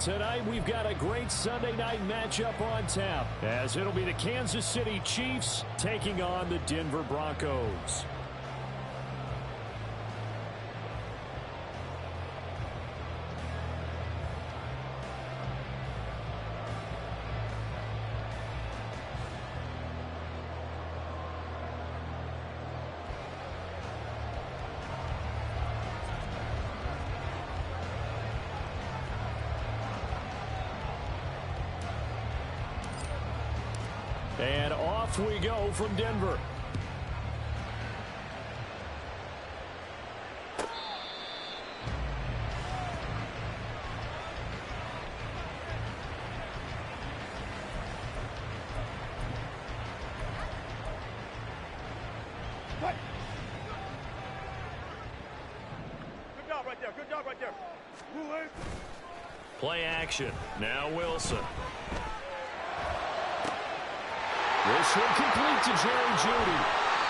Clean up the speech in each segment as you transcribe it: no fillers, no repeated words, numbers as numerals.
Tonight, we've got a great Sunday night matchup on tap, as it'll be the Kansas City Chiefs taking on the Denver Broncos. And off we go from Denver. Good job right there. Good job right there. Play action. Now Wilson. This one complete to Jerry Jeudy.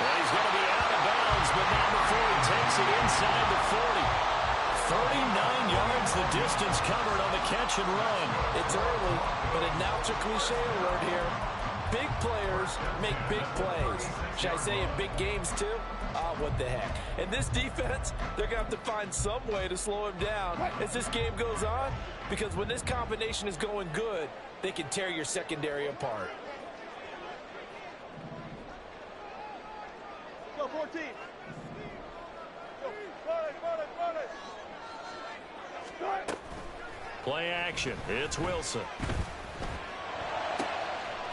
Well, he's going to be out of bounds, but not before he takes it inside the 40. 39 yards the distance covered on the catch and run. It's early, but announce a cliche alert here. Big players make big plays. Should I say in big games too? What the heck. And this defense, they're going to have to find some way to slow him down as this game goes on, because when this combination is going good, they can tear your secondary apart. Go 14. Play action. It's Wilson.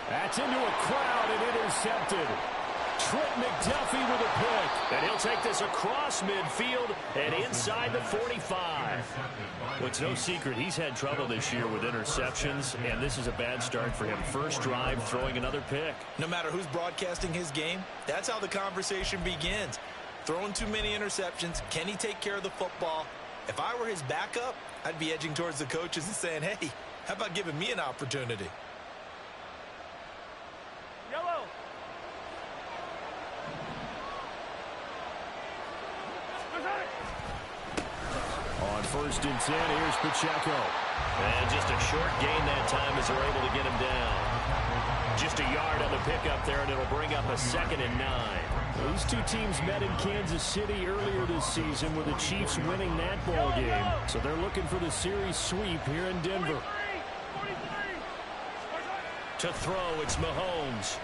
That's into a crowd and intercepted. Trent McDuffie with a pick. And he'll take this across midfield and inside the 45. Well, it's no secret he's had trouble this year with interceptions, and this is a bad start for him. First drive, throwing another pick. No matter who's broadcasting his game, that's how the conversation begins. Throwing too many interceptions, can he take care of the football? If I were his backup, I'd be edging towards the coaches and saying, hey, how about giving me an opportunity? Yellow. On 1st and 10, here's Pacheco. And just a short gain that time as they're able to get him down. Just a yard on the pickup there, and it'll bring up a 2nd and 9. These two teams met in Kansas City earlier this season with the Chiefs winning that ball game. So they're looking for the series sweep here in Denver. To throw, it's Mahomes.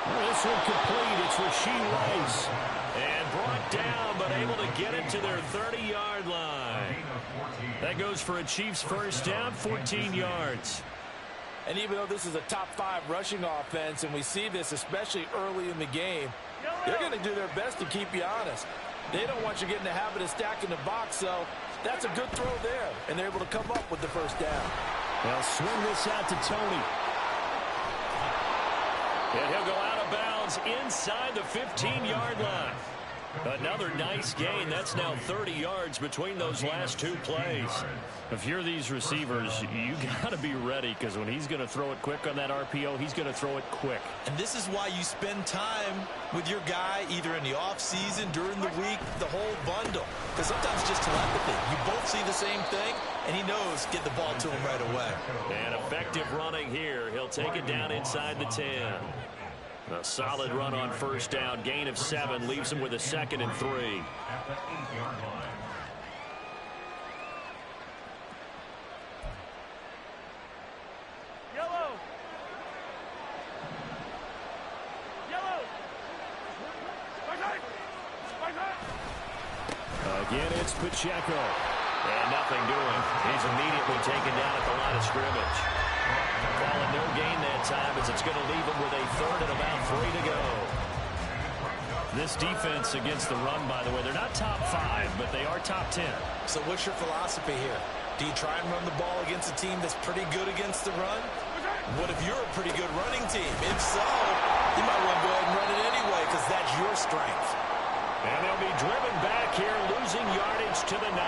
This one complete. It's Rashee Rice. And brought down, but able to get it to their 30-yard line. That goes for a Chiefs first down, 14 yards. And even though this is a top 5 rushing offense, and we see this especially early in the game, they're going to do their best to keep you honest. They don't want you getting the habit of stacking the box, so that's a good throw there, and they're able to come up with the first down. They'll swing this out to Tony. And he'll go out of bounds inside the 15-yard line. Another nice gain. That's now 30 yards between those last two plays. If you're these receivers, you got to be ready, because when he's going to throw it quick on that RPO, he's going to throw it quick. And this is why you spend time with your guy either in the offseason, during the week, the whole bundle. Because sometimes just telepathy. You both see the same thing, and he knows get the ball to him right away. And effective running here. He'll take it down inside the 10. A solid run on first down. Gain of 7 leaves him with a 2nd and 3. Yellow. Yellow. Again, it's Pacheco. And nothing doing. He's immediately taken down at the line of scrimmage. Calling no gain that time, as it's going to leave him with a 3rd and about 3 to go. This defense against the run, by the way, they're not top 5, but they are top 10. So what's your philosophy here? Do you try and run the ball against a team that's pretty good against the run? What if you're a pretty good running team? If so, you might want to go ahead and run it anyway, because that's your strength. And they'll be driven back here, losing yardage to the 9.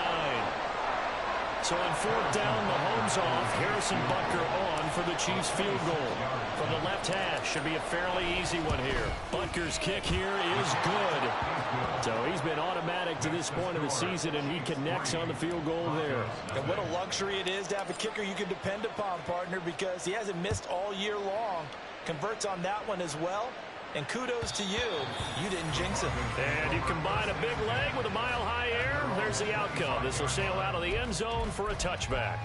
So on fourth down, Mahomes off. Harrison Butker on for the Chiefs field goal. From the left hash, should be a fairly easy one here. Butker's kick here is good. So he's been automatic to this point of the season, and he connects on the field goal there. And what a luxury it is to have a kicker you can depend upon, partner, because he hasn't missed all year long. Converts on that one as well. And kudos to you. You didn't jinx him. And you combine a big leg with a mile-high air. There's the outcome. This will sail out of the end zone for a touchback.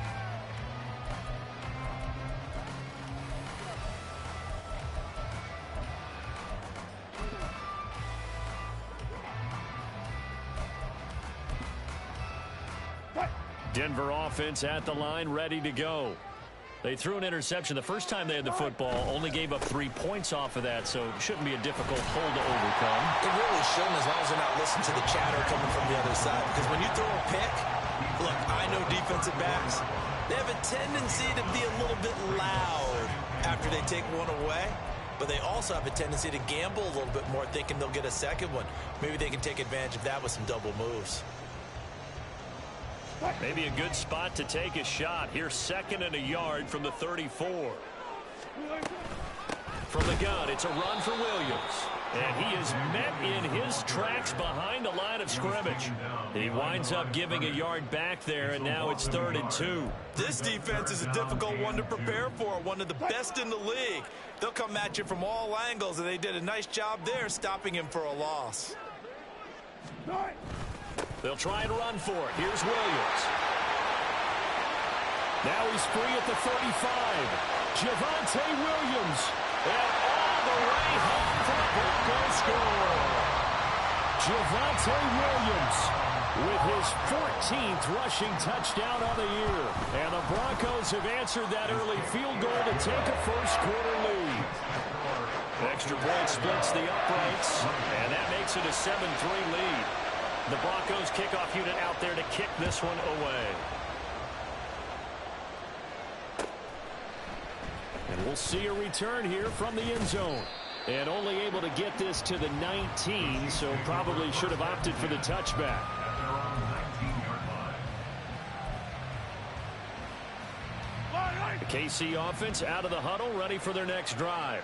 Denver offense at the line, ready to go. They threw an interception the first time they had the football, only gave up 3 points off of that, so it shouldn't be a difficult hole to overcome. It really shouldn't, as long as they're not listening to the chatter coming from the other side. Because when you throw a pick, look, I know defensive backs, they have a tendency to be a little bit loud after they take one away, but they also have a tendency to gamble a little bit more, thinking they'll get a second one. Maybe they can take advantage of that with some double moves. Maybe a good spot to take a shot. Here's 2nd and a yard from the 34. From the gun, it's a run for Williams. And he is met in his tracks behind the line of scrimmage. He winds up giving a yard back there, and now it's 3rd and 2. This defense is a difficult one to prepare for, one of the best in the league. They'll come at you from all angles, and they did a nice job there stopping him for a loss. They'll try and run for it. Here's Williams. Now he's free at the 35. Javonte Williams. And all the way home for the Broncos score. Javonte Williams with his 14th rushing touchdown on the year. And the Broncos have answered that early field goal to take a first-quarter lead. Extra point splits the uprights, and that makes it a 7-3 lead. The Broncos kickoff unit out there to kick this one away. And we'll see a return here from the end zone. And only able to get this to the 19, so probably should have opted for the touchback. The KC offense out of the huddle, ready for their next drive.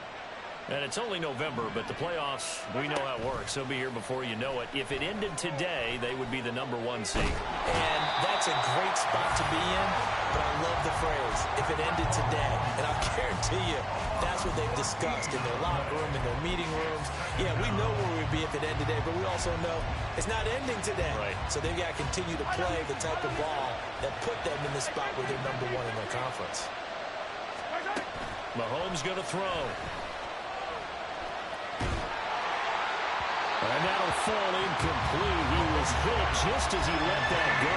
And it's only November, but the playoffs, we know how it works. They'll be here before you know it. If it ended today, they would be the #1 seed. And that's a great spot to be in, but I love the phrase, if it ended today. And I'll guarantee you, that's what they've discussed in their locker room, in their meeting rooms. Yeah, we know where we'd be if it ended today, but we also know it's not ending today. Right. So they've got to continue to play the type of ball that put them in the spot where they're #1 in their conference. Mahomes going to throw. And that'll fall incomplete. He was hit just as he let that go.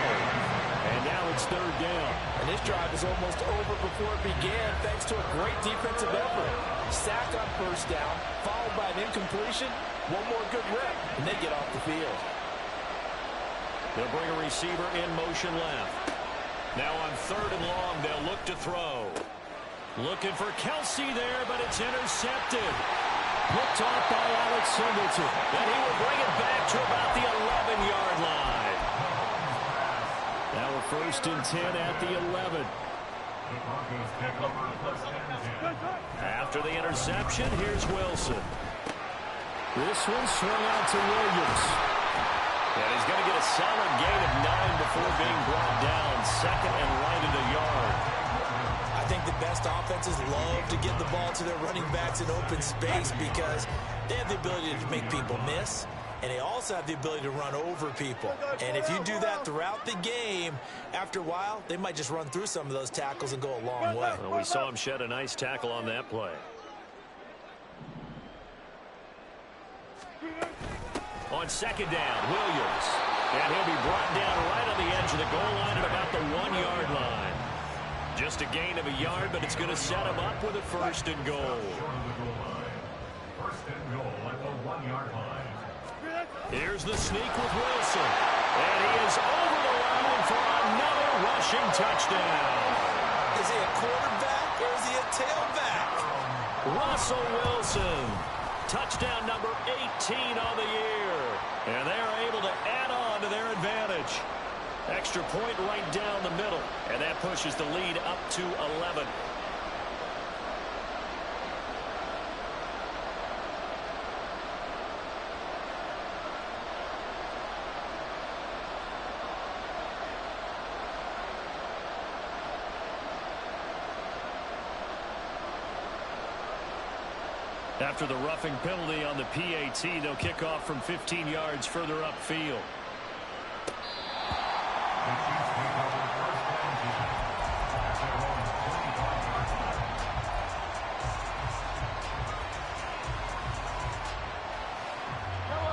And now it's 3rd down. And this drive is almost over before it began thanks to a great defensive effort. Sack on 1st down, followed by an incompletion. One more good rep, and they get off the field. They'll bring a receiver in motion left. Now on 3rd and long, they'll look to throw. Looking for Kelsey there, but it's intercepted. Picked off by Alex Singleton. And he will bring it back to about the 11-yard line. Now a 1st and 10 at the 11. After the interception, here's Wilson. This one swung out to Williams. And he's going to get a solid gain of 9 before being brought down. 2nd and right at a yard. I think the best offenses love to get the ball to their running backs in open space because they have the ability to make people miss, and they also have the ability to run over people. And if you do that throughout the game, after a while, they might just run through some of those tackles and go a long way. Well, we saw him shed a nice tackle on that play. On 2nd down, Williams. And he'll be brought down right on the edge of the goal line at about the 1-yard line. Just a gain of a yard, but it's going to set him up with a 1st and goal. 1st and goal at the 1-yard line. Here's the sneak with Wilson. And he is over the line for another rushing touchdown. Is he a quarterback or is he a tailback? Russell Wilson. Touchdown number 18 on the year. And they are able to add on to their advantage. Extra point right down the middle, and that pushes the lead up to 11. After the roughing penalty on the PAT, they'll kick off from 15 yards further upfield.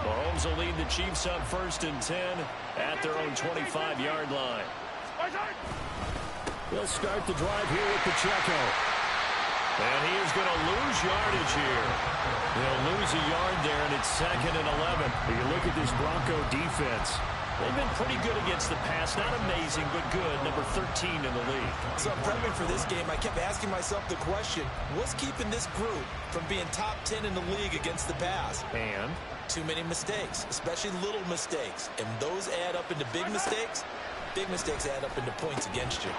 Mahomes will lead the Chiefs up 1st and 10 at their own 25-yard line. They'll start the drive here with Pacheco. And he is going to lose yardage here. He'll lose a yard there, and it's 2nd and 11. But you look at this Bronco defense. They've been pretty good against the pass. Not amazing, but good. Number 13 in the league. So prepping for this game, I kept asking myself the question, what's keeping this group from being top 10 in the league against the pass? And? Too many mistakes, especially little mistakes. And those add up into big mistakes. Big mistakes add up into points against you.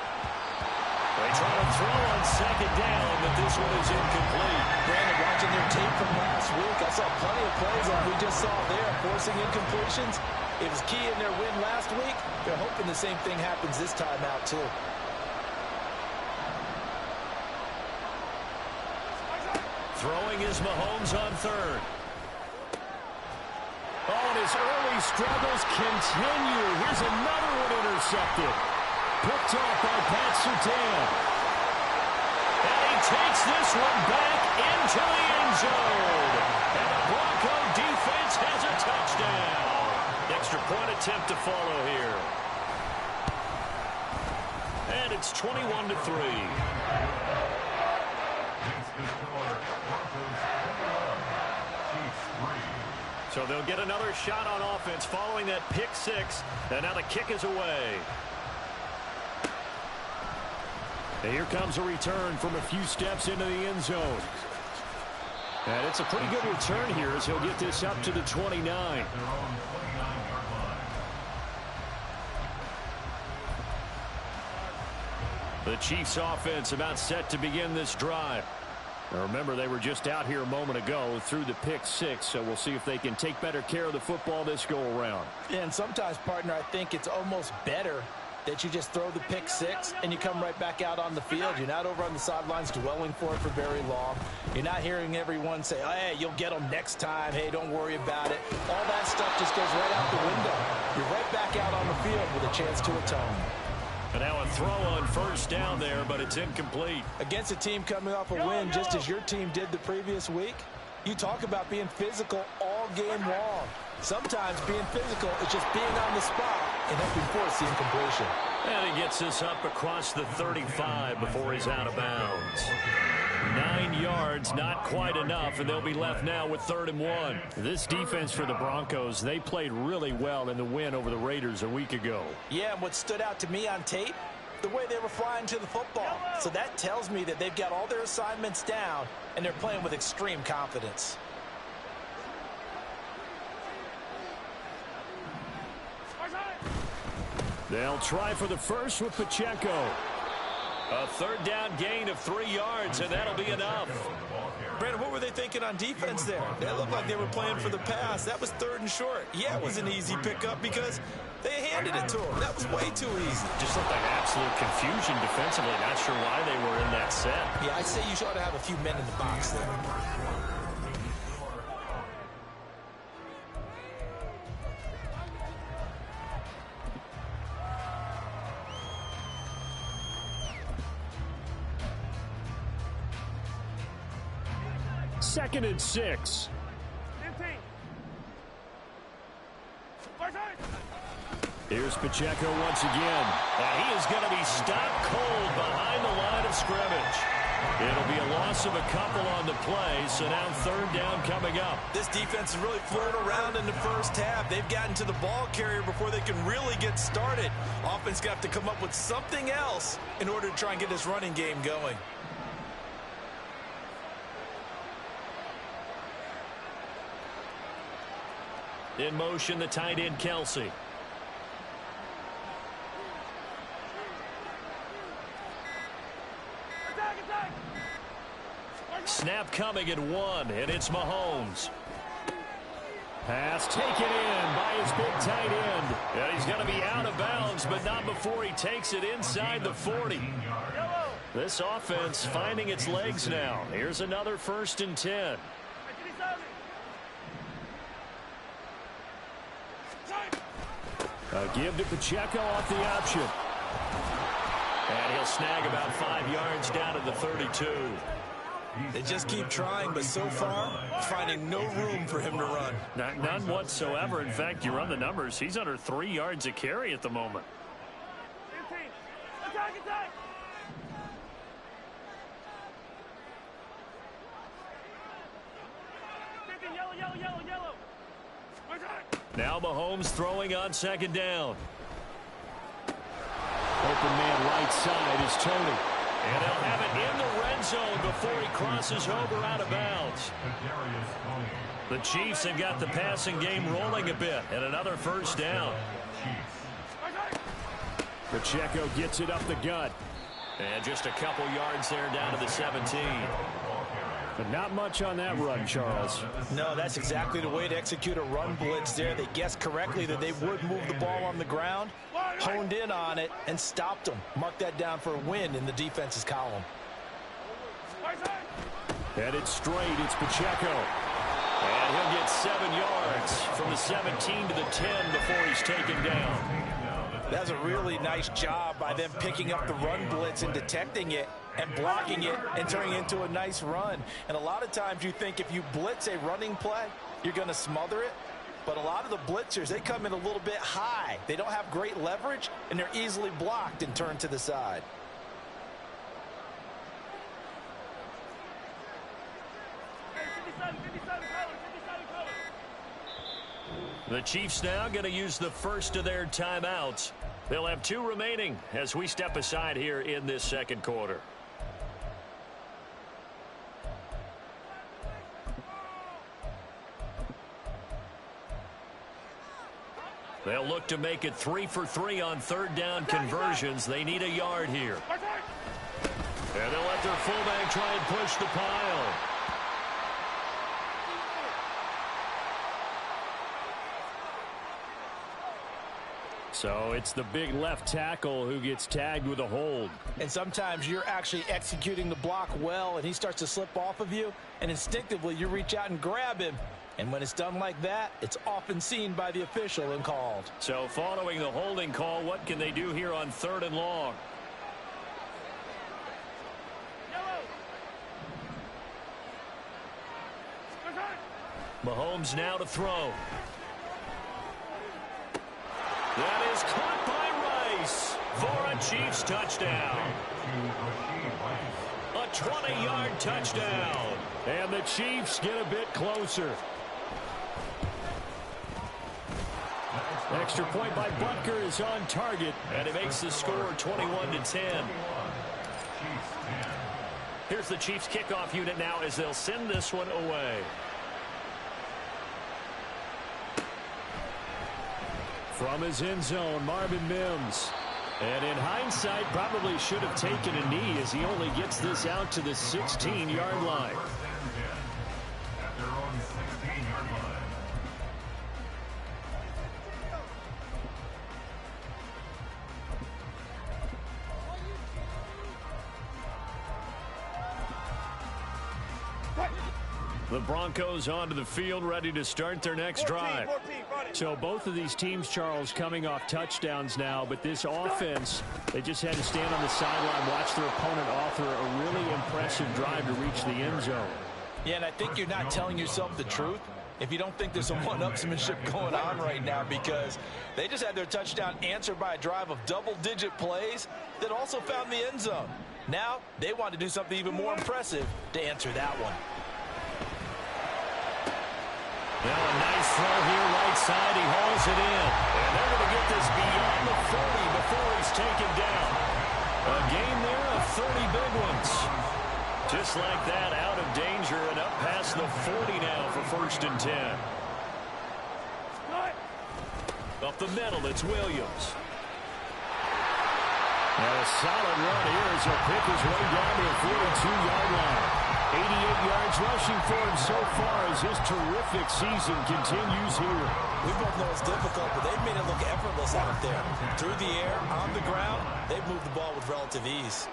They try to throw on 2nd down, but this one is incomplete. Brandon, watching their tape from last week, I saw plenty of plays like we just saw there, forcing incompletions. It was key in their win last week. They're hoping the same thing happens this time out, too. Throwing is Mahomes on 3rd. Oh, and his early struggles continue. Here's another one intercepted. Picked off by Pat Surtain. And he takes this one back into the end zone. And the Bronco defense has a touchdown. Extra point attempt to follow here. And it's 21-3. So they'll get another shot on offense following that pick 6. And now the kick is away. And here comes a return from a few steps into the end zone. And it's a pretty good return here as he'll get this up to the 29. The Chiefs offense about set to begin this drive. Now remember, they were just out here a moment ago through the pick 6, so we'll see if they can take better care of the football this go around. And sometimes, partner, I think it's almost better that you just throw the pick 6 and you come right back out on the field. You're not over on the sidelines dwelling for it for very long. You're not hearing everyone say, oh, hey, you'll get them next time. Hey, don't worry about it. All that stuff just goes right out the window. You're right back out on the field with a chance to atone. And now a throw on 1st down there, but it's incomplete. Against a team coming off a win just as your team did the previous week, you talk about being physical all game long. Sometimes being physical is just being on the spot and helping force the incompletion. And he gets this up across the 35 before he's out of bounds. 9 yards, not quite enough, and they'll be left now with 3rd and 1. This defense for the Broncos, they played really well in the win over the Raiders a week ago. Yeah, and what stood out to me on tape, the way they were flying to the football. So that tells me that they've got all their assignments down, and they're playing with extreme confidence. They'll try for the first with Pacheco. A 3rd down gain of 3 yards, and that'll be enough. Brandon, what were they thinking on defense there? That looked like they were playing for the pass. That was 3rd and short. Yeah, it was an easy pickup because they handed it to him. That was way too easy. Just looked like absolute confusion defensively. Not sure why they were in that set. Yeah, I'd say you ought to have a few men in the box there. Second and 6. Here's Pacheco once again. And he is going to be stopped cold behind the line of scrimmage. It'll be a loss of a couple on the play, so now 3rd down coming up. This defense has really floated around in the first half. They've gotten to the ball carrier before they can really get started. Offense got to come up with something else in order to try and get this running game going. In motion, the tight end, Kelsey. Snap coming at 1, and it's Mahomes. Pass taken in by his big tight end. And he's going to be out of bounds, but not before he takes it inside the 40. This offense finding its legs now. Here's another 1st and 10. A give to Pacheco off the option. And he'll snag about 5 yards down to the 32. They just keep trying, but so far, finding no room for him to run. None whatsoever. In fact, you run the numbers. He's under 3 yards a carry at the moment. Attack! Yellow. Now Mahomes throwing on 2nd down. Open man right side is Tony. And they'll have it in the red zone before he crosses over out of bounds. The Chiefs have got the passing game rolling a bit, and another 1st down. Pacheco gets it up the gut. And just a couple yards there down to the 17. But not much on that run, Charles. No, that's exactly the way to execute a run blitz there. They guessed correctly that they would move the ball on the ground, honed in on it, and stopped them. Mark that down for a win in the defense's column. Headed straight, it's Pacheco. And he'll get 7 yards from the 17 to the 10 before he's taken down. That's a really nice job by them picking up the run blitz and detecting it and blocking it and turning it into a nice run. And a lot of times you think if you blitz a running play, you're going to smother it. But a lot of the blitzers, they come in a little bit high. They don't have great leverage, and they're easily blocked and turned to the side. The Chiefs now going to use the first of their timeouts. They'll have 2 remaining as we step aside here in this 2nd quarter. They'll look to make it 3 for 3 on 3rd down conversions. They need a yard here. And they'll let their fullback try and push the pile. So it's the big left tackle who gets tagged with a hold. And sometimes you're actually executing the block well, and he starts to slip off of you, and instinctively you reach out and grab him. And when it's done like that, it's often seen by the official and called. So following the holding call, what can they do here on 3rd and long? Mahomes now to throw. That is caught by Rice for a Chiefs touchdown. A 20-yard touchdown. And the Chiefs get a bit closer. Extra point by Butker is on target, and it makes the score 21-10. Here's the Chiefs kickoff unit now as they'll send this one away. From his end zone, Marvin Mims. And in hindsight, probably should have taken a knee as he only gets this out to the 16-yard line. The Broncos onto the field, ready to start their next drive. So both of these teams, Charles, coming off touchdowns now, but this offense, they just had to stand on the sideline, watch their opponent author a really impressive drive to reach the end zone. Yeah, and I think you're not telling yourself the truth if you don't think there's some one-upsmanship going on right now, because they just had their touchdown answered by a drive of double-digit plays that also found the end zone. Now they want to do something even more impressive to answer that one. Now a nice throw here right side. He hauls it in. And they're going to get this beyond the 40 before he's taken down. A game there of 30 big ones. Just like that, out of danger and up past the 40 now for 1st and 10. Up the middle, it's Williams. And a solid run here as he'll pick his way down to the 42-yard line. 88 yards rushing for him so far as his terrific season continues here. We both know it's difficult, but they've made it look effortless out there. Through the air, on the ground, they've moved the ball with relative ease.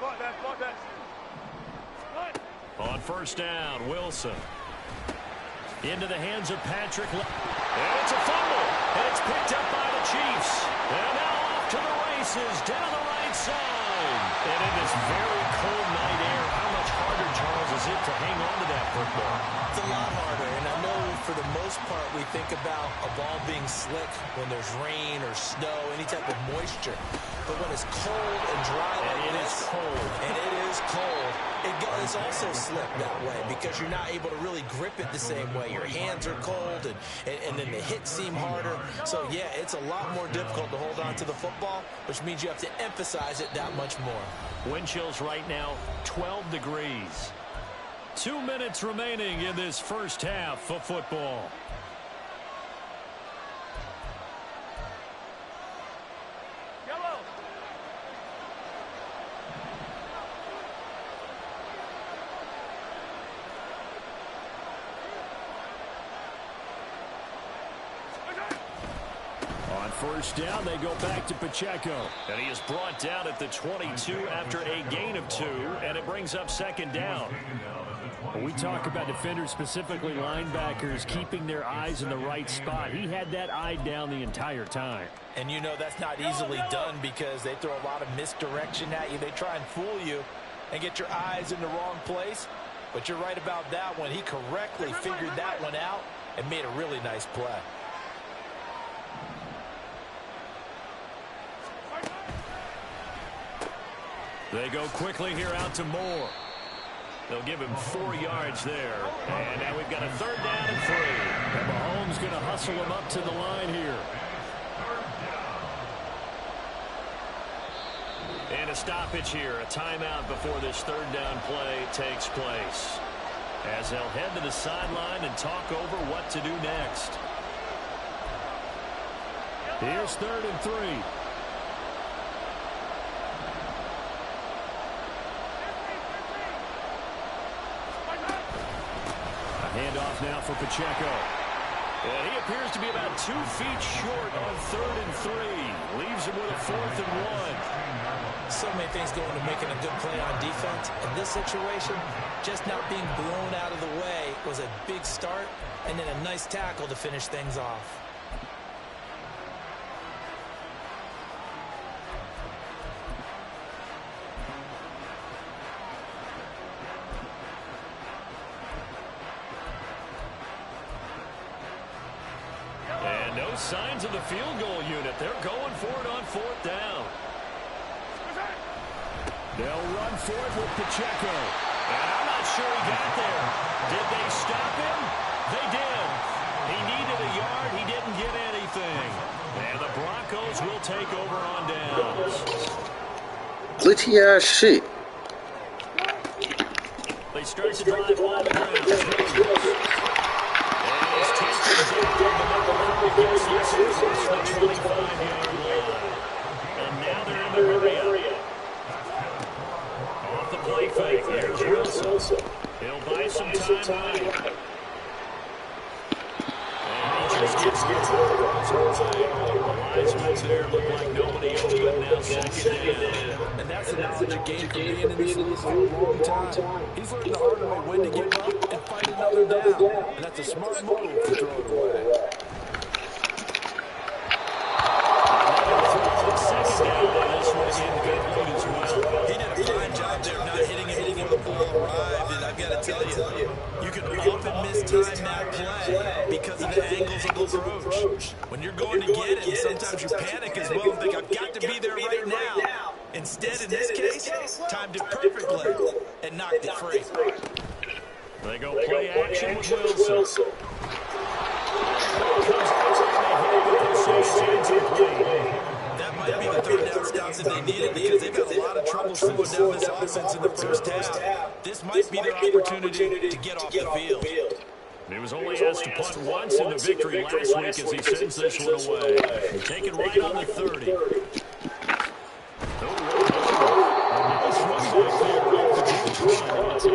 On first down, Wilson. Into the hands of Patrick. And it's a fumble. And it's picked up by the Chiefs. And now off to the races down the right side. And in this very cold night air, how much harder, Charles, is it to hang on to that football? It's a lot harder, and I know for the most part we think about a ball being slick when there's rain or snow, any type of moisture. But when it's cold and dry like this, and it is cold, it's also slick that way because you're not able to really grip it the same way. Your hands are cold, and then the hits seem harder. So, yeah, it's a lot more difficult to hold on to the football, which means you have to emphasize it that much more. Wind chills right now, 12 degrees. 2 minutes remaining in this first half of football. Yellow. On first down, they go back to Pacheco. And he is brought down at the 22 after a gain of 2, and it brings up second down. When we talk about defenders, specifically linebackers, keeping their eyes in the right spot, he had that eye down the entire time. And you know that's not easily done because they throw a lot of misdirection at you. They try and fool you and get your eyes in the wrong place. But you're right about that one. He correctly figured that one out and made a really nice play. They go quickly here out to Moore. They'll give him 4 yards there. And now we've got a third down and 3. And Mahomes going to hustle him up to the line here. And a stoppage here, a timeout before this third down play takes place. As they'll head to the sideline and talk over what to do next. Here's 3rd and 3. Handoff now for Pacheco. And he appears to be about 2 feet short on 3rd and 3. Leaves him with a 4th and 1. So many things go into making a good play on defense. In this situation, just not being blown out of the way was a big start, and then a nice tackle to finish things off. Signs of the field goal unit. They're going for it on 4th down. They'll run for it with Pacheco. And I'm not sure he got there. Did they stop him? They did. He needed a yard. He didn't get anything. And the Broncos will take over on downs. They start to drive on the ground. The 25-yard line. And now they're in the area. Off the play fake. Here's Wilson. He'll buy some time. And he just gets it. The linesman's there. Look like nobody open now. Second down. And that's the knowledge you gain from being in this league for a long time. He's learned the hard way when to give up and fight another down. And that's a smart move to throw it away. He did a fine job there not hitting him before the ball arrived, and I've got to tell you, you can often mistime that play because of the angles of the approach. When you're going to get it, sometimes you panic as well and think, I've got to be there right now. Instead, in this case, timed it perfectly and knocked it free. They go play action with Wilson. That might be the third down stops that they needed because they've got a lot of trouble slowing down this offense in the first half. This might be their opportunity to get off the field. He was only asked to punt once in the victory last week as he sends this one away. Taken right on the 30.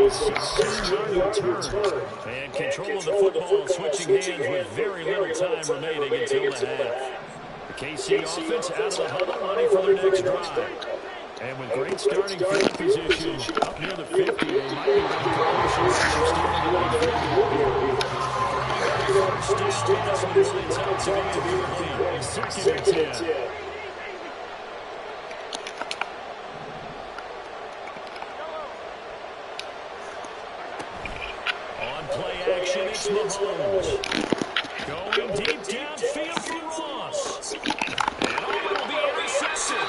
16-yard return. And control of the football switching hands with very little time remaining until the half. The KC offense out of the huddle, ready for their next drive. And with great starting field position up near the 50, they might be ready for pushing first down. That's what really tough to be early. Second and 10. On play action, it's Mahomes. Going deep downfield for Ross. And all will be intercepted.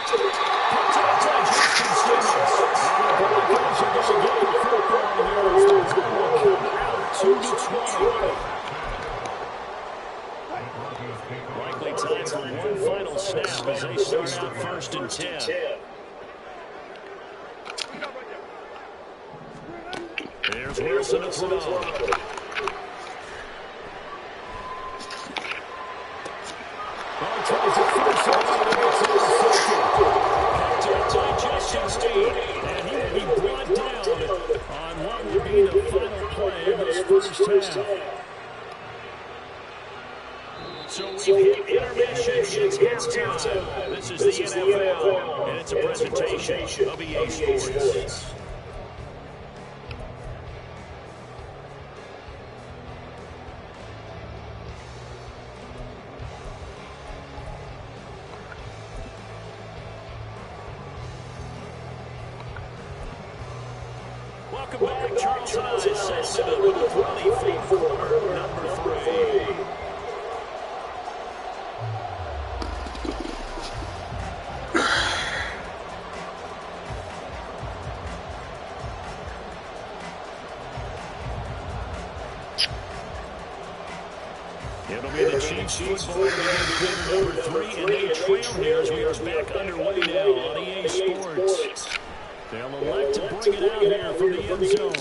Protected by Justin Simmons. And the Broncos are going to get the football here as the ball will come out to the 20. Likely time for one final snap as they start out first and 10. There's Wilson to throw. Tries it first and gets intercepted. Picked up by Justin Reed. And he will be brought down on what will be the final play of this first half. So we hit intermission. It's halftime. This is the NFL, and it's a presentation of EA Sports. Welcome back. Charles Hyde sets it up with a 24, number 3. It'll be the Chiefs football number 3, and they trail here as we are back underway now on EA Sports. They'll elect to bring it out here from the end zone.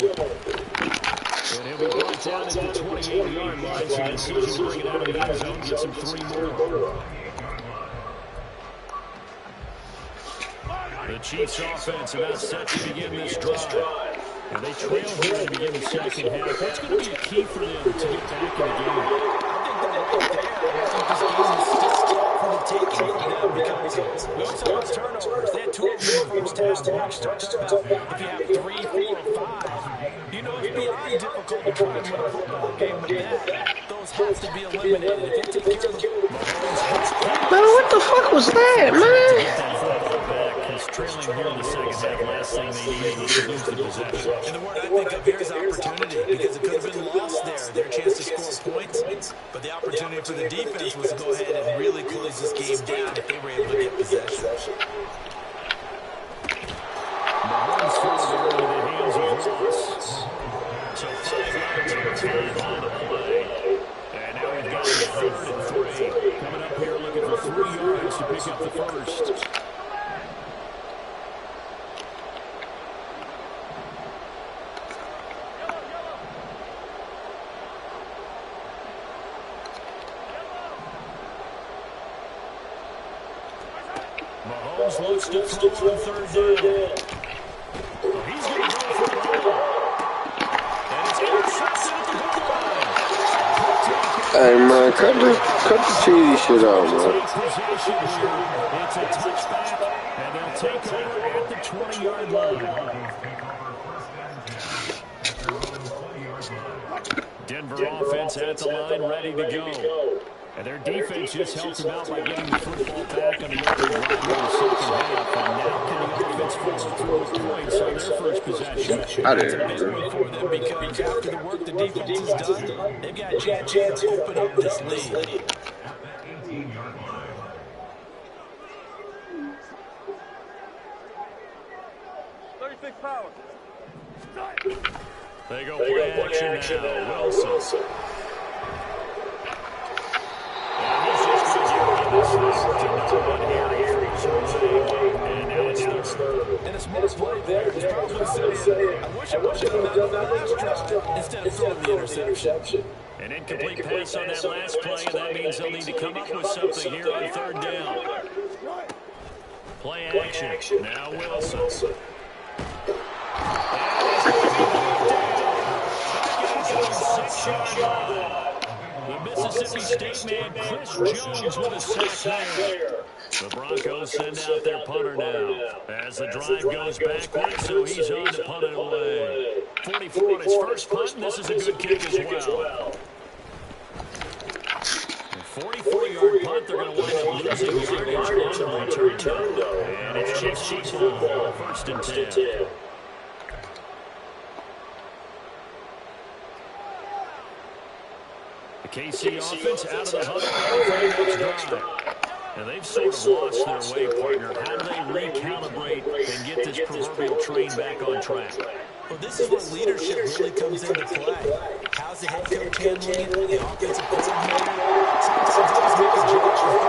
And he'll be brought down at the 28-yard line, so that sees him bring it out of the end zone, gets him 3 more. The Chiefs offense about set to begin this drive. And they trail here to begin the second half. What's going to be a key for them to get back in the game? We also have turnovers. They had 2 of them in the first half. If you have 3, 4, or 5, you know it's beyond difficult to try and win a football game with that. Those have to be eliminated. If they take care of the Man, what the fuck was that, man? Trailing here in the second half, last thing they needed was to lose the possession. And the word I think of here is opportunity, because it could have been lost there. Their chance to score points, but the opportunity for the defense was to go ahead and really close this game down if they were able to get possession. Mahomes throws it into the hands of Ross. So 5 yards and 10 on the play. And now we've got 3rd and 3. Coming up here looking for 3 yards to pick up the first. Mahomes looks to throw on 3rd down. He's going to go for the ball. And it's intercepted at the goal line. Hey, man, cut the cheesy shit out, man. It's a touchback, and they'll take over at the 20-yard line. Denver offense at the line, ready to go. And their defense just helped them out by getting the football back on the open drive in the second half. And now can the offense follow through with points on their first possession? I It's a big one for them because after the work the defense has done, they've got a chance to open up this lead. 18-yard line. They go play action now. Wilson. And he's just going to give this to no one here. And now it's 3rd. And a smart play there. He's probably saying, I wish I would have done that last drive instead of throwing the interception. An incomplete pass on that last play, and that means they'll need to come up with something here on 3rd down. Play action. Now Wilson. And he's going to be sideline. The Mississippi State man, Chris Jones, with a sack there. The Broncos send out their punter now as the drive goes backwards, so he's on to punt it away. 44 on his first punt, and this is a good kick as well. 44-yard punt, they're going to wind up losing yardage on the return, though. And it's Chiefs ball, first and 10. The KC offense out of the huddle for the next drive. And they've sort of lost their way, partner. How do they recalibrate and get this proverbial train back on track? Well, this is where leadership really comes into play. How's the head coach handling it? The offensive coordinator. Sometimes they just make a judgment.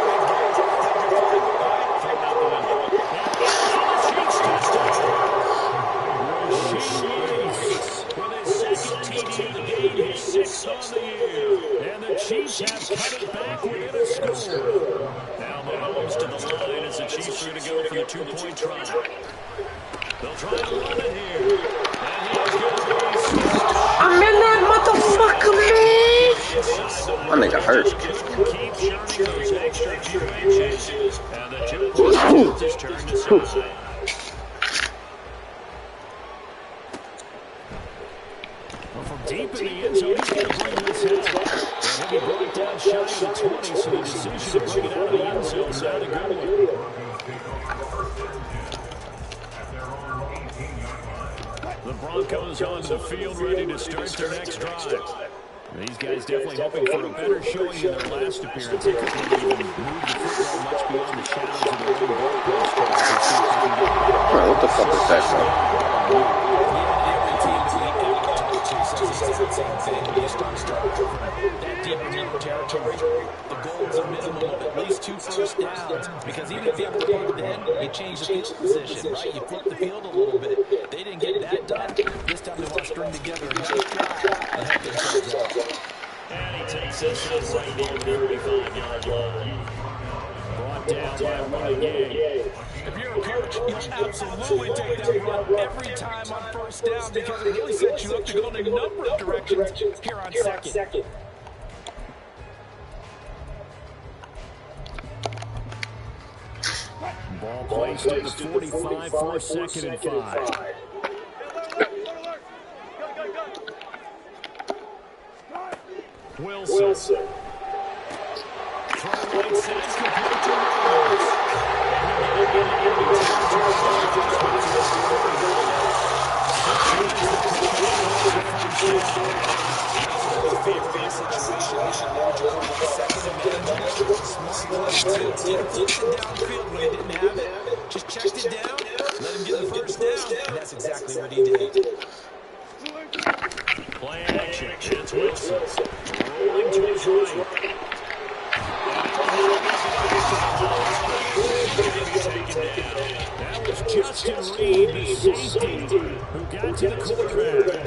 Six on the year, and the Chiefs have cut it back within a score. Now Mahomes to the line as the Chiefs are going to go for the 2-point try. They'll try to run it here, and he's going to be I'm in that motherfucker, man. My nigga hurt. Keep churning those extra few inches, and the Jones is turned aside. Deep in the end zone, he's going to bring this out. And he'll be brought down shy of the 20, so the decision to bring it out of the end zone is not a good one. The Broncos onto the field, ready to start their next drive. These guys definitely hoping for a better showing in their last appearance. They couldn't even move the football much beyond the shadows of their own goalpost. What the fuck is that, bro? That deep in territory, the goal is a minimum of at least 2 first downs, because even if you have to punt then, you change the field position, right? You flip the field a little bit. They didn't get that done. This time they want to string together a nice drive and help themselves out. And he takes this up right near the 35-yard line. Brought down by one again. If you're a coach, you'll absolutely take that run every time on first down, because it really sets you up to go in a number of directions here on second. Ball placed at the 45 for 2nd and 5. Wilson. Throw right side, complete to Williams. Just checked it down, let him get the first down, and that's exactly what he did. Play action, it's Wilson. Rolling to his right. That was Justin Reed, the safety, who got to the quarterback.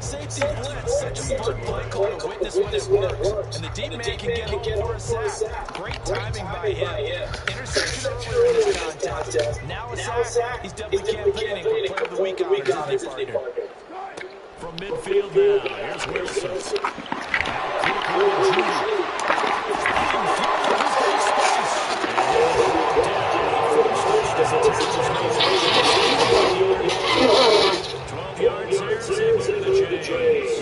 Safety blitz, such a smart play call to witness when it works. And the deep man can get home for a sack. Great timing by him. Interception earlier in this contest. Now a sack. He's definitely campaigning for player of the week opportunity. From midfield now, here's Wilson. Now 12 yards there, six in the chase.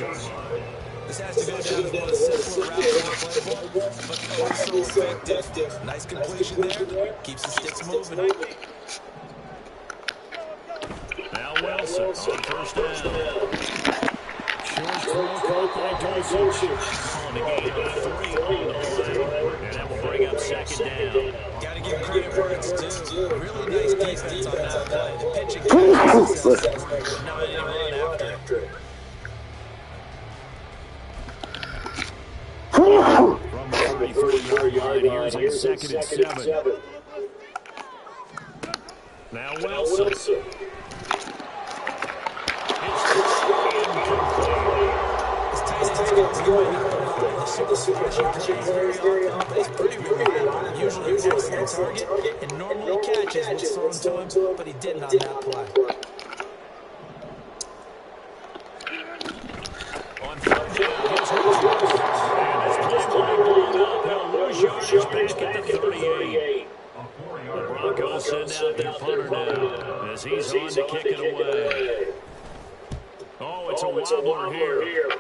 This has to go down as one of the simpler routes in the playbook, but so effective. Nice completion there. Keeps the sticks moving. Now Wilson on first down. Short throw caught by Dulcich. On the gain of 3 on the play. And that will bring up 2nd down. Got to give credit where it's due. Really nice defense on that play. The pitching catch is but now they didn't run after it. From the 34-yard line, here's a 2nd and 7. Now Wilson. He's pretty reliable. Usually an excellent target, and normally catches what's thrown to him, but he didn't on that play. On 4th down, here's back at the 38. The Broncos send out their punter now as he's on to kick it away. Oh, it's a wobbler here.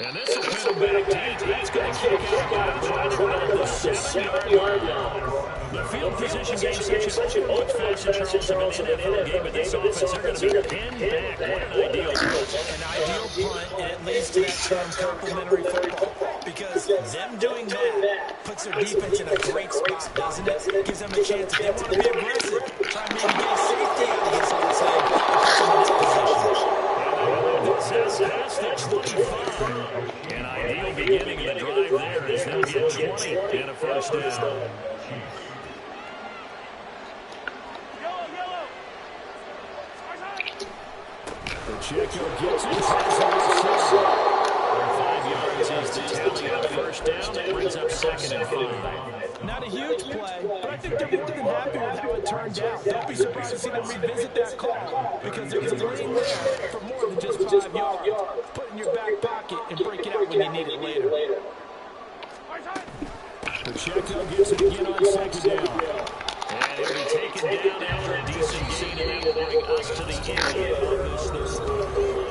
And this will pin him back deep. That's going to kick out about the 7-yard line. The field position game such an old fashioned Charles of an NFL game, but this offense, they're going to be pinned back. What an ideal punt. An ideal punt, and it leads to that term complementary football. Because them doing that puts their defense in a great spot, doesn't it? Gives them a chance. If they want to be aggressive, try and maybe get a safety out of this whole thing, and puts them in that position. That's the 25. An ideal beginning of the drive there as they'll get 20 and a first down. Pacheco gets it. 5 yards is the tally on first down. That brings up 2nd and 5. Not a huge play, but I think they're more than happy with how it turned out. Don't be surprised to see them revisit that call because there was a lane there for more than just 5 yards. Put it in your back pocket and break it out when you need it later. Pacheco gets it again on 2nd down. And he'll be taken down after a decent gain, and that will bring us to the end of this third quarter.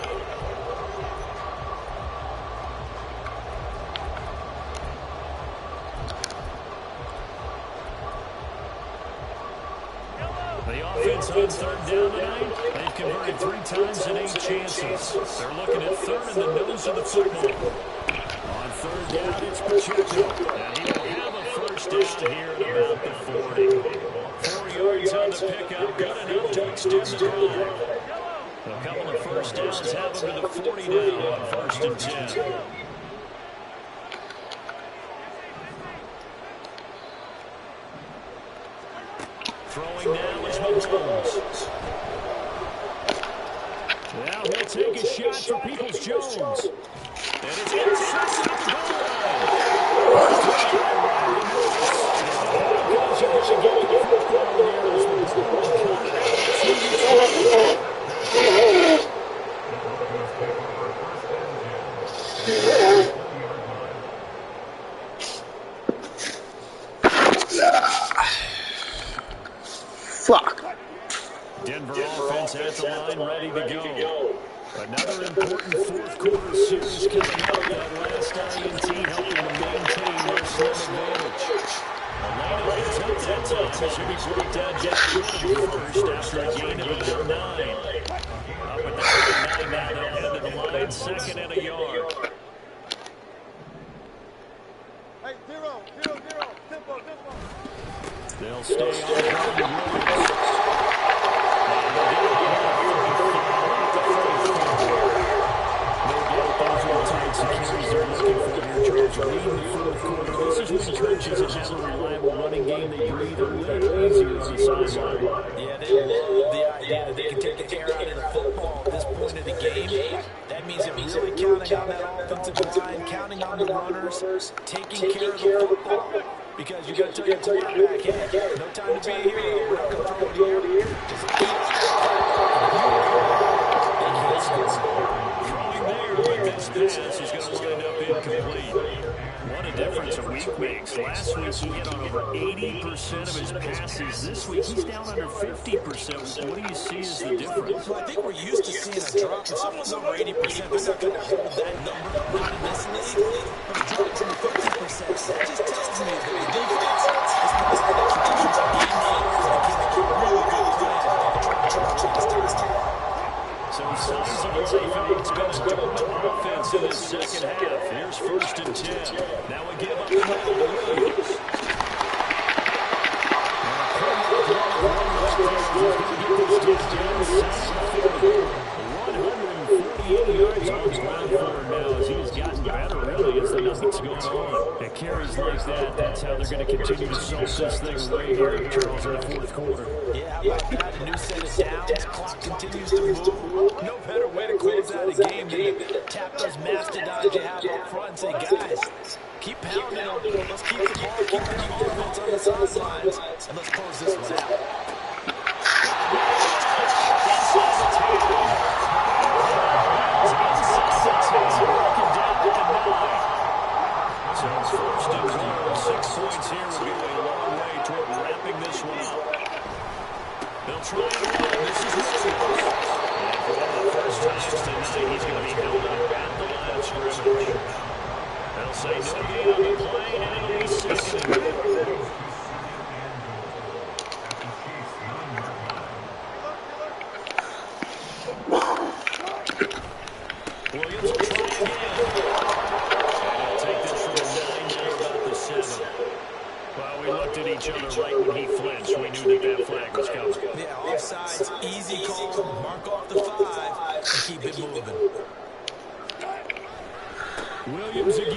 The offense on 3rd down tonight, they've converted 3 times in 8 chances. They're looking at 3rd in the nose of the football. On 3rd down, it's Pacheco. And he will have a first down here at about the 40. 4 yards on the pickup, good enough to extend the drive. A couple of first downs have him to the 40 now on 1st and 10. Throwing now is Mahomes. Now he'll take a shot for Peoples-Jones. And it's intercepted at the goal line. Fuck. Denver offense at the line, ready to go. Another important 4th quarter series coming up. That last INT helping to maintain their slim advantage. Atlanta gets up that time as he'll be brought down just 1 after a gain of about 9. Up at the 9 now, they'll head to the line, 2nd and a yard. Hey, zero. Tempo. They'll stay on the Williams. This is when coaches and have a reliable running game. They breathe a little easier on the sideline. Yeah, they love the idea that they can take the air out of the football at this point of the game. That means they're really counting on that offensive line, counting on the runners, taking care of the football. Because you got to tell your quarterback, hey, no time to be here. We're not going to throw it here. Just keep throwing there, but this pass is going to wind up incomplete. What a difference a week makes. Last week he hit on over 80% of his passes. This week he's down under 50%. What do you see as the difference? Well, I think we're used to seeing a drop. If someone's over 80%, they're not going to hold that number. Not in this league. But a drop from 50%. That just tells me that the defense is not as good as traditional game players and can make a really good plan to try to take this down. So signs of life. It's been a dominant offense in his 2nd half. Here's 1st and 10. Now we give up the middle to Williams. Yards on the ground for him now as he's gotten better, really, as the nothing's going on. It carries like that. That's how they're going to continue to solve this thing right here, Charles, in the 4th quarter. Yeah, how about that? A new set of downs. Clock continues to move. No better way to close out a game than to tap those mastodons you have up front and say, guys, keep pounding them. Let's keep the ball, keep the offense on the sidelines, and let's close this one out. So 1st and 1, They'll try it again. This is Williams. And for one of the first times tonight, he's going to be held up at the line of scrimmage. They'll say no gain on the play, and it'll be second and goal. Williams will try again. And he'll take this from the 9 down about the 7. Well, we looked at each other right when he flinched. We knew that flag was coming. Yeah, offsides, easy call, mark off the 5, and keep it moving. Williams again.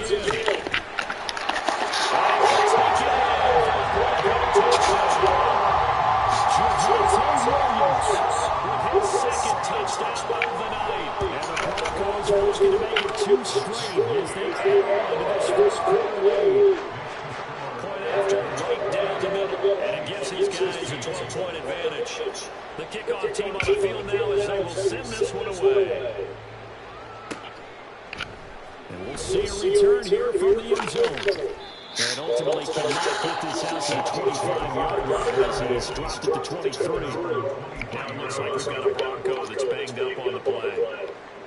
With his second touchdown of the night. And the Broncos are looking to make it 2 straight as they add on to this first quarter lead. Point after, right down the middle. And it gives these guys a 12-point advantage. The kickoff team on the field now as they will send this one away. And we'll see a return here from the end zone. And ultimately cannot get this out to the 25-yard line as he is dropped at the 23. Now it looks like we've got a Bronco that's banged up on the play.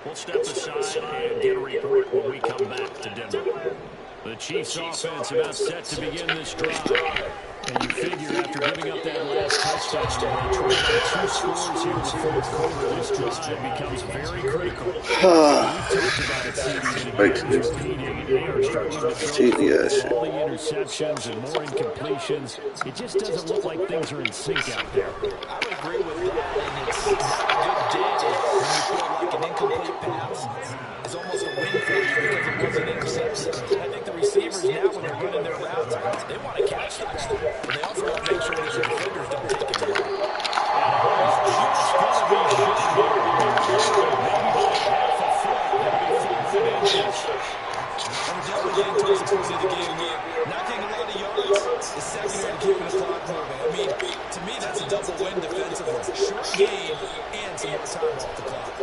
We'll step aside and get a report when we come back to Denver. The Chiefs offense about set to begin this drive. And you figure after giving up that last touchdown, trying to get 2 scores here in the fourth quarter, this drive becomes very critical. We've talked about it, CD, repeating. They are struggling to throw all the interceptions and more incompletions. It just doesn't look like things are in sync out there. I would agree with that, and it's not a good day when you feel like an incomplete pass is almost a win for you because it wasn't intercepted. I think the receivers now, when they're running their routes, they want to catch the ball. But they also want to make sure that their defenders don't take it away. I'm definitely getting towards the point of the game here. Not getting a lot of yards. The secondary keeping the clock moving. I mean, to me, that's a double win defensively. Short game and some more time off the clock.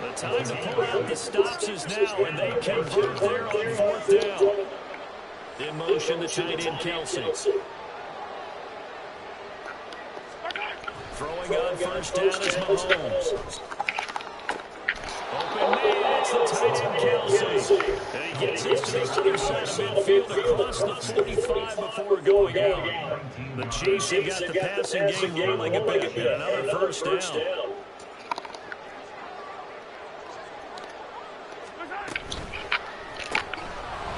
The time to pull out the stops is now, and they convert there on 4th down. In motion, the tight end Kelsey. Throwing on 1st down is Mahomes. Open man, it's the tight end Kelsey. And he gets this to the other side of midfield across the 45 before going out. The Chiefs have got the passing game rolling a bit, and another 1st down.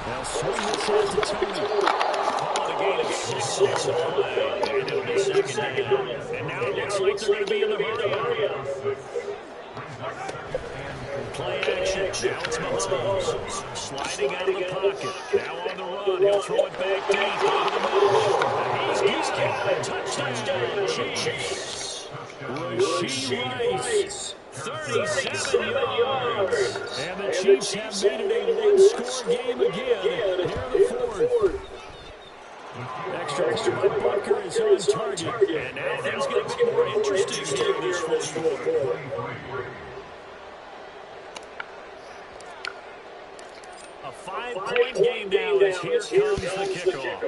They'll swing this out to Tony. Call it a gain of 6 on the play. And it'll be 2nd down. And now it looks like they're going to be in the hurry. Play action. Now it's Mahomes. Sliding out of the pocket. Now on the run. He'll throw it back deep over the middle. He's got a touchdown. Chiefs. Rasheed Rice. 37 yards. And the Chiefs have made it a one-score game again here in the 4th. Extra point bunker is on target. And now things get a bit more interesting here in this 4th quarter. A 5-point game now as here comes the kickoff.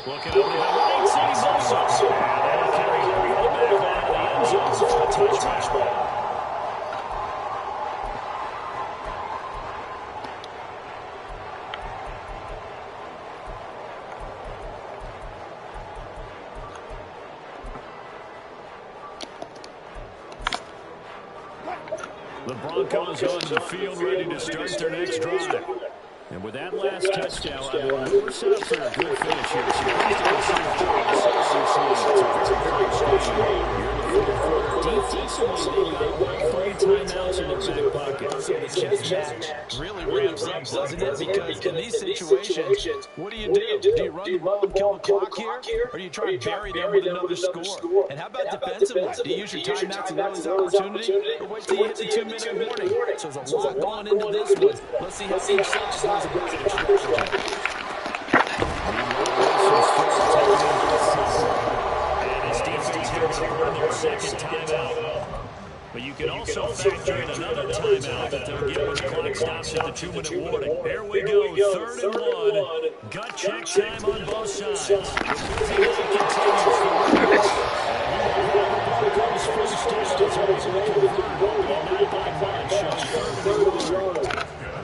Looking over to the right side, Moses. And that'll carry the ball back out of the end zone for a touchback. The Broncos on the field ready to start their next drive. And with that last touchdown, we're set up for a good finish here. Defensively, they've got 3 timeouts in their back pocket. So the chess match really ramps up, doesn't it? Because in these situations, what do you do? Do you run the ball and kill the clock here? Or do you try to bury them with another score? And how about defensively? Do you use your timeouts and realize opportunity? Or wait till you hit the 2-minute warning? So there's a lot going into this one. Let's see how each side goes about it. And his defense here to run their 2nd timeout. But you can also factor in another timeout that they'll get when the clock stops at the 2-minute warning. Here we go, 3rd and 1. Gut check time on both sides. The busy night continues for Rivers. And comes first down.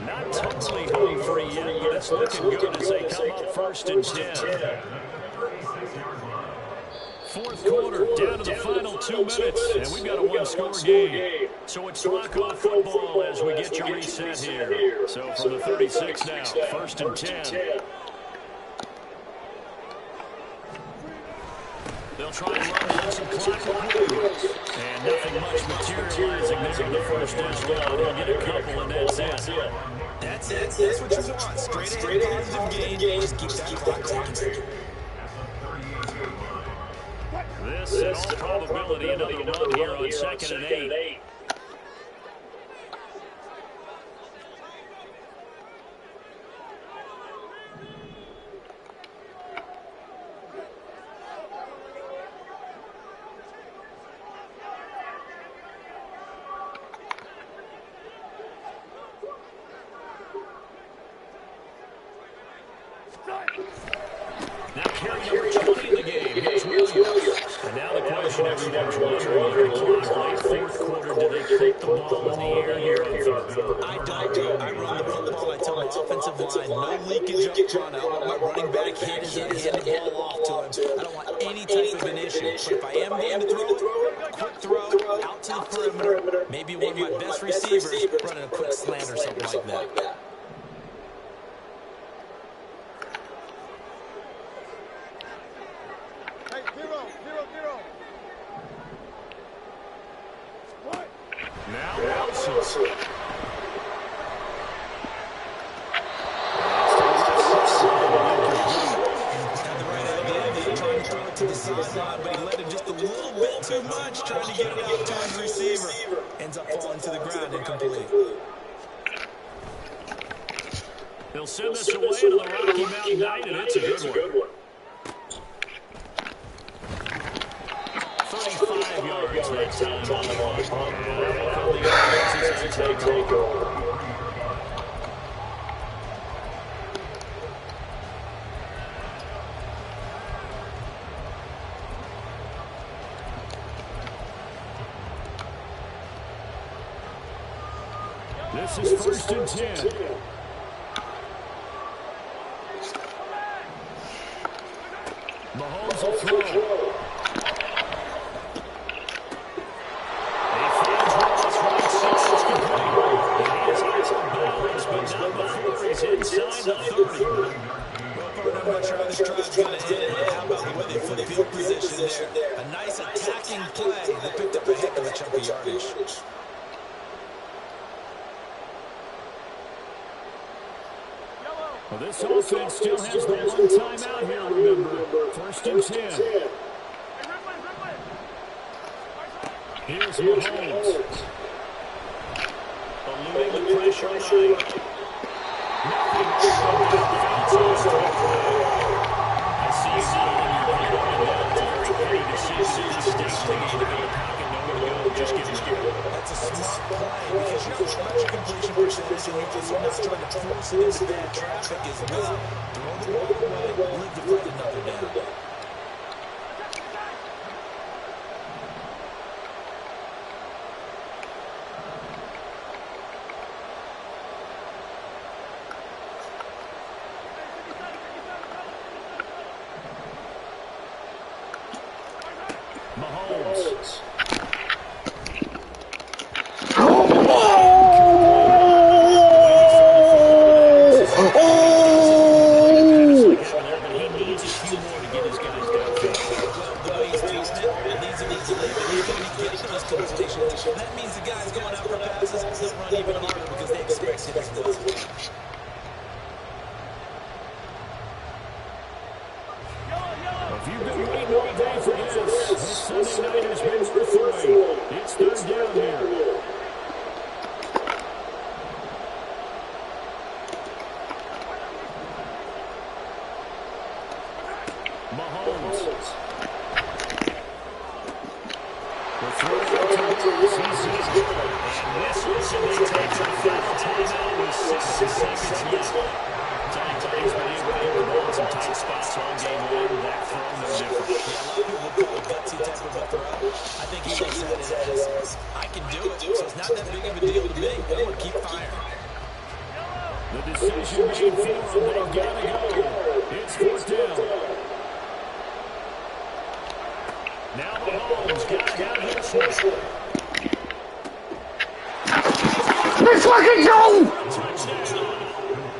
Not totally home free yet, but it's looking good as they come up 1st and 10. 4th quarter, down to the final 2 minutes, and we've got a one-score game. So it's lock-off football as we get you reset here. So from the 36 now, 1st and 10. They'll try and run down some clock on Williams. And nothing much materializing there in the first as well. He'll get a couple, and that's it. That's it. That's what you want. Straight ahead, positive game. Just keep that clock ticking. This, in all probability, another run here on 2nd and 8. Now carry number 20 in the game. Here's Williams. And now the question everyone's wondering, the clock late 4th quarter, do they put the ball in the air here on 3rd? I don't. I run the football. I tell my offensive line, no leakage up front. I want my running back hit his hand the ball off to him. I don't want any type of an issue. But if I am going to throw it, quick throw, out to the perimeter, maybe one of my best receivers running a quick slant or something like that. Now Wilson. To the sideline, but he let him just a little bit too much, trying to get it out to his receiver. Ends up falling to the ground incomplete. They'll send this away to the Rocky Mountain Night, and it's a good one. 35 yards that time on the clock. The offense is take over. This is 1st and 10. Mahomes will throw. He finds Ross right side. It's complete. He is out of bounds, but not before he's inside the 30. Well, partner, I'm not sure how this drive's going to end. How about the way they flip field position there? A nice attacking play. They picked up a heck of a chunk of yardage. Well, this offense still has the one timeout here, remember. 1st and 10. Here's Mahomes. Eluding the pressure Knight. I see you going down. It's a very petty decision at this stage of the game to go pocket, nowhere to go. Just get it. That's a smart play because you don't have much completion percentage and you're just not trying to force it into bad traffic as well. Throw the ball away, live to fight another down. Mahomes. That means the guys going out for passes, they'll run even harder because they expect it as well. If you've been waiting all day for this Sunday night has been worth the wait. It's 3rd down here. Mahomes. The throw to Williams. He's And whistles, and they take their final timeout with 6 seconds left. He's been able to get the ball in some tight spots all game long. That throw, no different. Yeah, a lot of people would call it gutsy type of a throw. I think he looks at it as, I can do it, so it's not that big of a deal to me. I'm going to keep firing. The decision made for them. They've got to go. It's fourth down. Now Mahomes got to have this one. Let's fucking go! Touchdown.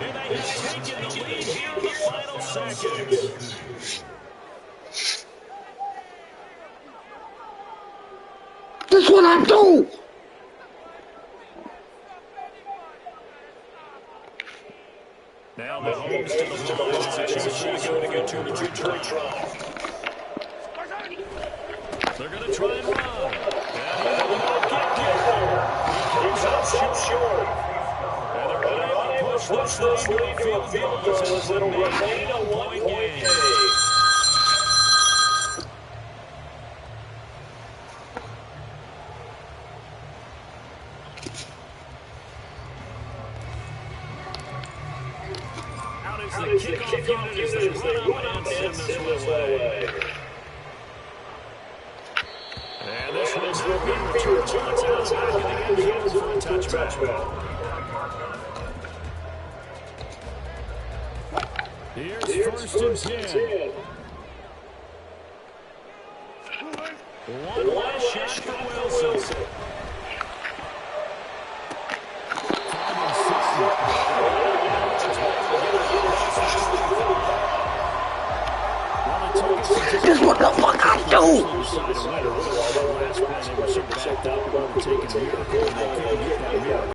And they have taken the lead here in the final seconds. This what I do! Now Mahomes to the line. Chicago to get to the retry. They're going to try and run. And he will get there. He comes up short. And they're unable to push this thing to a field goal as it'll remain a one-point game. Out is the kickoff unit as they run up and send this way. And this one's not being returned. It's outside of the end zone for a touchback. Here's first and 10. One last shot for Wilson. This what the fuck I do! Last play, they were so backed up, they were taking a miracle, and they couldn't get that miracle.